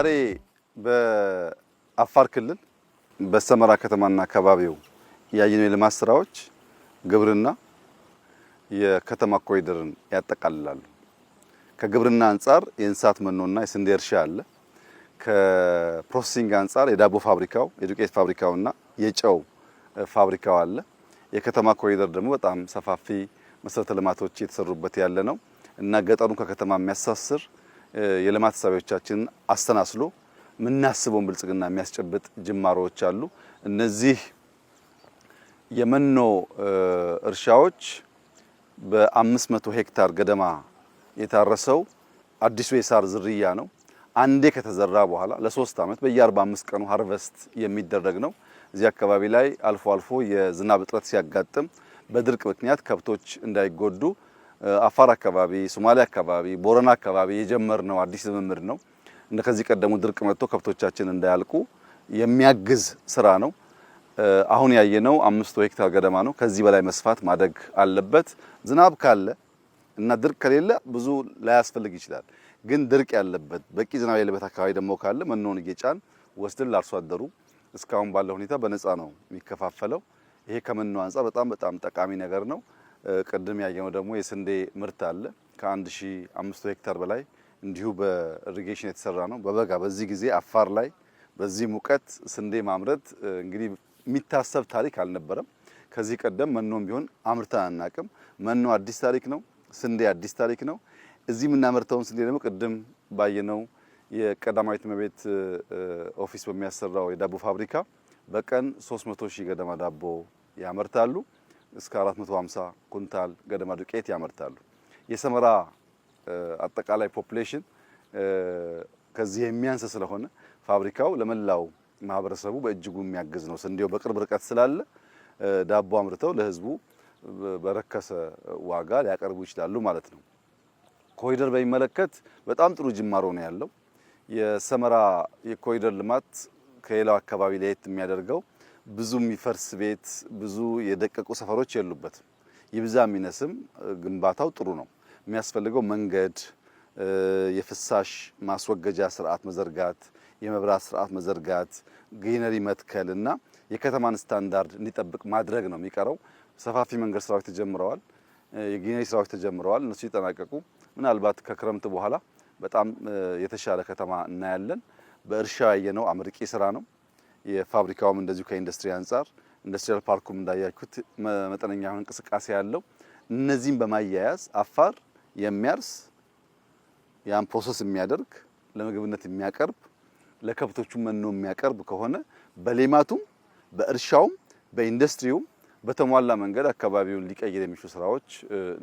ዛሬ በአፋር ክልል በሰመራ ከተማና አካባቢው ያየነው የልማት ስራዎች ግብርና የከተማ ኮሪደርን ያጠቃልላሉ። ከግብርና አንጻር የእንስሳት መኖና የስንዴ እርሻ አለ። ከፕሮሰሲንግ አንጻር የዳቦ ፋብሪካው፣ የዱቄት ፋብሪካውና የጨው ፋብሪካው አለ። የከተማ ኮሪደር ደግሞ በጣም ሰፋፊ መሰረተ ልማቶች የተሰሩበት ያለ ነው እና ገጠሩን ከከተማ የሚያሳስር የልማት ሀሳቦቻችንን አስተናስሎ ምናስበውን ብልጽግና የሚያስጨብጥ ጅማሮዎች አሉ። እነዚህ የመኖ እርሻዎች በ500 ሄክታር ገደማ የታረሰው አዲሱ የሳር ዝርያ ነው። አንዴ ከተዘራ በኋላ ለ3 ዓመት በየ45 ቀኑ ሃርቨስት የሚደረግ ነው። እዚህ አካባቢ ላይ አልፎ አልፎ የዝናብ እጥረት ሲያጋጥም በድርቅ ምክንያት ከብቶች እንዳይጎዱ አፋር አካባቢ፣ ሶማሌ አካባቢ፣ ቦረና አካባቢ የጀመርነው አዲስ ልምምድ ነው። ከዚህ ቀደሙ ድርቅ መጥቶ ከብቶቻችን እንዳያልቁ የሚያግዝ ስራ ነው። አሁን ያየነው 5 ሄክታር ገደማ ነው። ከዚህ በላይ መስፋት ማደግ አለበት። ዝናብ ካለ እና ድርቅ ከሌለ ብዙ ላያስፈልግ ይችላል። ግን ድርቅ ያለበት በቂ ዝናብ ያለበት አካባቢ ደግሞ ካለ መኖን እየጫን ወስደን ለአርሶ አደሩ እስካሁን ባለው ሁኔታ በነፃ ነው የሚከፋፈለው። ይሄ ከመኖ አንጻር በጣም ጠቃሚ ነገር ነው። ቅድም ያየነው ደግሞ የስንዴ ምርት አለ። ከ1500 ሄክታር በላይ እንዲሁ በኢሪጌሽን የተሰራ ነው። በበጋ በዚህ ጊዜ አፋር ላይ በዚህ ሙቀት ስንዴ ማምረት እንግዲህ የሚታሰብ ታሪክ አልነበረም። ከዚህ ቀደም መኖም ቢሆን አምርተን አናቅም። መኖ አዲስ ታሪክ ነው። ስንዴ አዲስ ታሪክ ነው። እዚህ የምናመርተውን ስንዴ ደግሞ ቅድም ባየነው የቀዳማዊት እመቤት ኦፊስ በሚያሰራው የዳቦ ፋብሪካ በቀን 300 ሺህ ገደማ ዳቦ ያመርታሉ። እስከ 450 ኩንታል ገደማ ዱቄት ያመርታሉ። የሰመራ አጠቃላይ ፖፑሌሽን ከዚህ የሚያንስ ስለሆነ ፋብሪካው ለመላው ማህበረሰቡ በእጅጉ የሚያግዝ ነው። ስንዴው በቅርብ ርቀት ስላለ ዳቦ አምርተው ለህዝቡ በረከሰ ዋጋ ሊያቀርቡ ይችላሉ ማለት ነው። ኮሪደር በሚመለከት በጣም ጥሩ ጅማሮ ነው ያለው። የሰመራ የኮሪደር ልማት ከሌላው አካባቢ ለየት የሚያደርገው ብዙ የሚፈርስ ቤት፣ ብዙ የደቀቁ ሰፈሮች የሉበትም። ይብዛ የሚነስም ግንባታው ጥሩ ነው። የሚያስፈልገው መንገድ፣ የፍሳሽ ማስወገጃ ስርዓት መዘርጋት፣ የመብራት ስርዓት መዘርጋት፣ ግሪነሪ መትከል እና የከተማን ስታንዳርድ እንዲጠብቅ ማድረግ ነው የሚቀረው። ሰፋፊ መንገድ ስራዎች ተጀምረዋል። የግሪነሪ ስራዎች ተጀምረዋል። እነሱ ይጠናቀቁ ምናልባት ከክረምት በኋላ በጣም የተሻለ ከተማ እናያለን። በእርሻ ያየነው አመርቂ ስራ ነው። የፋብሪካውም እንደዚሁ ከኢንዱስትሪ አንጻር ኢንዱስትሪያል ፓርኩም እንዳያችሁት መጠነኛ የሆነ እንቅስቃሴ ያለው። እነዚህም በማያያዝ አፋር የሚያርስ ያን ፕሮሰስ የሚያደርግ ለምግብነት የሚያቀርብ ለከብቶቹ መኖ የሚያቀርብ ከሆነ በሌማቱም በእርሻውም በኢንዱስትሪውም በተሟላ መንገድ አካባቢውን ሊቀይር የሚችሉ ስራዎች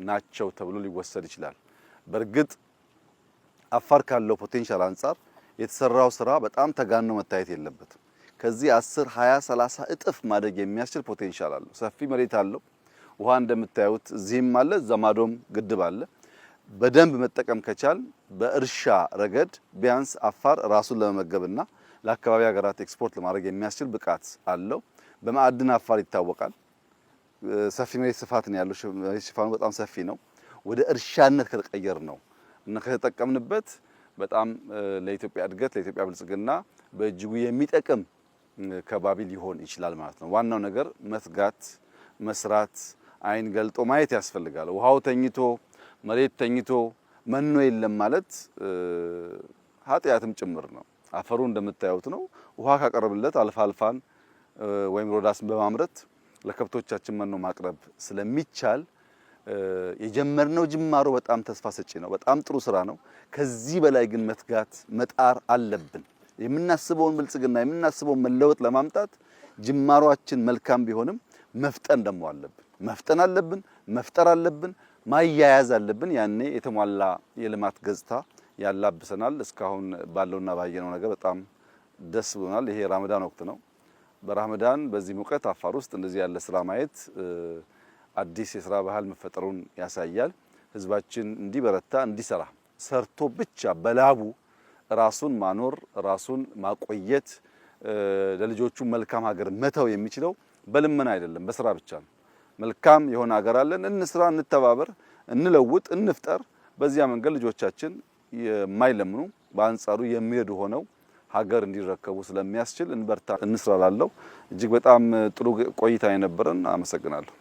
ናቸው ተብሎ ሊወሰድ ይችላል። በእርግጥ አፋር ካለው ፖቴንሻል አንጻር የተሰራው ስራ በጣም ተጋኖ መታየት የለበትም። ከዚህ 10፣ 20፣ 30 እጥፍ ማደግ የሚያስችል ፖቴንሻል አለው። ሰፊ መሬት አለው። ውሃ እንደምታዩት እዚህም አለ፣ ዘማዶም ግድብ አለ። በደንብ መጠቀም ከቻል በእርሻ ረገድ ቢያንስ አፋር ራሱን ለመመገብና ለአካባቢ ሀገራት ኤክስፖርት ለማድረግ የሚያስችል ብቃት አለው። በማዕድን አፋር ይታወቃል። ሰፊ መሬት ስፋት ነው ያለው። ሽፋኑ በጣም ሰፊ ነው። ወደ እርሻነት ከተቀየር ነው እና ከተጠቀምንበት በጣም ለኢትዮጵያ እድገት ለኢትዮጵያ ብልጽግና በእጅጉ የሚጠቅም ከባቢ ሊሆን ይችላል ማለት ነው። ዋናው ነገር መትጋት፣ መስራት፣ አይን ገልጦ ማየት ያስፈልጋል። ውሃው ተኝቶ መሬት ተኝቶ መኖ የለም ማለት ኃጢአትም ጭምር ነው። አፈሩ እንደምታዩት ነው። ውሃ ካቀረብለት አልፋልፋን ወይም ሮዳስን በማምረት ለከብቶቻችን መኖ ማቅረብ ስለሚቻል የጀመርነው ጅማሮ በጣም ተስፋ ሰጪ ነው። በጣም ጥሩ ስራ ነው። ከዚህ በላይ ግን መትጋት መጣር አለብን። የምናስበውን ብልጽግና የምናስበውን መለወጥ ለማምጣት ጅማሮአችን መልካም ቢሆንም መፍጠን ደግሞ አለብን። መፍጠን አለብን፣ መፍጠር አለብን፣ ማያያዝ አለብን። ያኔ የተሟላ የልማት ገጽታ ያላብሰናል። እስካሁን ባለውና ባየነው ነገር በጣም ደስ ብሎናል። ይሄ ራመዳን ወቅት ነው። በራመዳን በዚህ ሙቀት አፋር ውስጥ እንደዚህ ያለ ስራ ማየት አዲስ የስራ ባህል መፈጠሩን ያሳያል። ህዝባችን እንዲበረታ እንዲሰራ ሰርቶ ብቻ በላቡ ራሱን ማኖር ራሱን ማቆየት ለልጆቹ መልካም ሀገር መተው የሚችለው በልመና አይደለም፣ በስራ ብቻ ነው። መልካም የሆነ ሀገር አለን፣ እንስራ፣ እንተባበር፣ እንለውጥ፣ እንፍጠር። በዚያ መንገድ ልጆቻችን የማይለምኑ በአንጻሩ የሚሄዱ ሆነው ሀገር እንዲረከቡ ስለሚያስችል እንበርታ እንስራላለው። እጅግ በጣም ጥሩ ቆይታ የነበረን። አመሰግናለሁ።